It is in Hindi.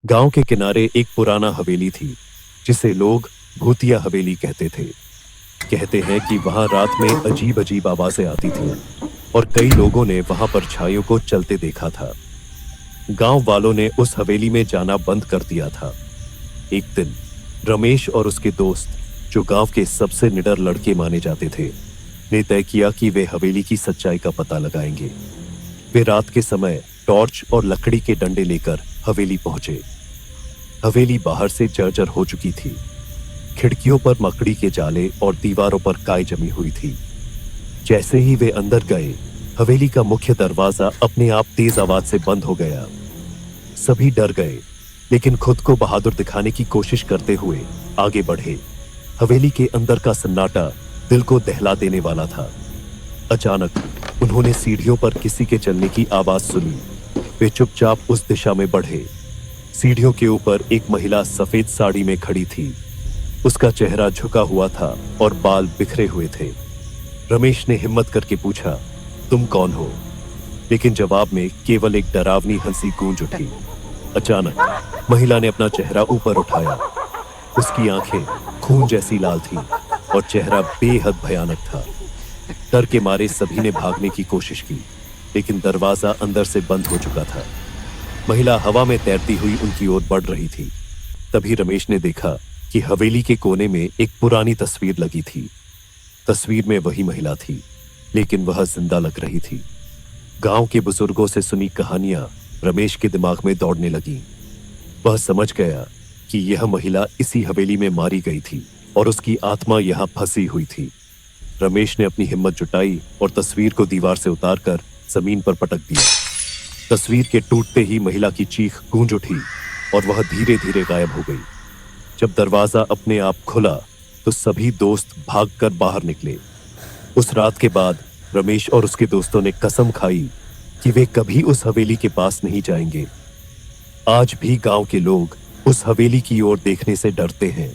गांव के किनारे एक पुराना हवेली थी जिसे लोग भूतिया हवेली कहते थे। कहते हैं कि वहां रात में अजीब अजीब आवाजें आती थीं और कई लोगों ने वहां परछाइयों को चलते देखा था। गांव वालों ने उस हवेली में जाना बंद कर दिया था। एक दिन रमेश और उसके दोस्त, जो गांव के सबसे निडर लड़के माने जाते थे, ने तय किया कि वे हवेली की सच्चाई का पता लगाएंगे। वे रात के समय टॉर्च और लकड़ी के डंडे लेकर हवेली पहुंचे। हवेली बाहर से जर्जर हो चुकी थी। खिड़कियों पर मकड़ी के जाले और दीवारों पर काई जमी हुई थी। जैसे ही वे अंदर गए, हवेली का मुख्य दरवाजा अपने आप तेज आवाज से बंद हो गया। सभी डर गए, लेकिन खुद को बहादुर दिखाने की कोशिश करते हुए आगे बढ़े। हवेली के अंदर का सन्नाटा दिल को दहला देने वाला था। अचानक उन्होंने सीढ़ियों पर किसी के चलने की आवाज सुनी। वे चुपचाप उस दिशा में बढ़े। सीढ़ियों के ऊपर एक महिला सफेद साड़ी में खड़ी थी। उसका चेहरा झुका हुआ था और बाल बिखरे हुए थे। रमेश ने हिम्मत करके पूछा, तुम कौन हो? लेकिन जवाब में केवल एक डरावनी हंसी गूंज उठी। अचानक महिला ने अपना चेहरा ऊपर उठाया। उसकी आंखें खून जैसी लाल थीं और चेहरा बेहद भयानक था। डर के मारे सभी ने भागने की कोशिश की, लेकिन दरवाजा अंदर से बंद हो चुका था। महिला हवा में तैरती हुई उनकी ओर बढ़ रही थी। तभी रमेश ने देखा कि हवेली के कोने में एक पुरानी तस्वीर लगी थी। तस्वीर में वही महिला थी, लेकिन वह जिंदा लग रही थी। गांव के बुजुर्गों से सुनी कहानियां रमेश के दिमाग में दौड़ने लगीं। वह समझ गया कि यह महिला इसी हवेली में मारी गई थी और उसकी आत्मा यहां फंसी हुई थी। रमेश ने अपनी हिम्मत जुटाई और तस्वीर को दीवार से उतारकर जमीन पर पटक दिया। तस्वीर के टूटते ही महिला की चीख गूंज उठी और वह धीरे धीरे गायब हो गई। जब दरवाजा अपने आप खुला तो सभी दोस्त भागकर बाहर निकले। उस रात के बाद रमेश और उसके दोस्तों ने कसम खाई कि वे कभी उस हवेली के पास नहीं जाएंगे। आज भी गांव के लोग उस हवेली की ओर देखने से डरते हैं।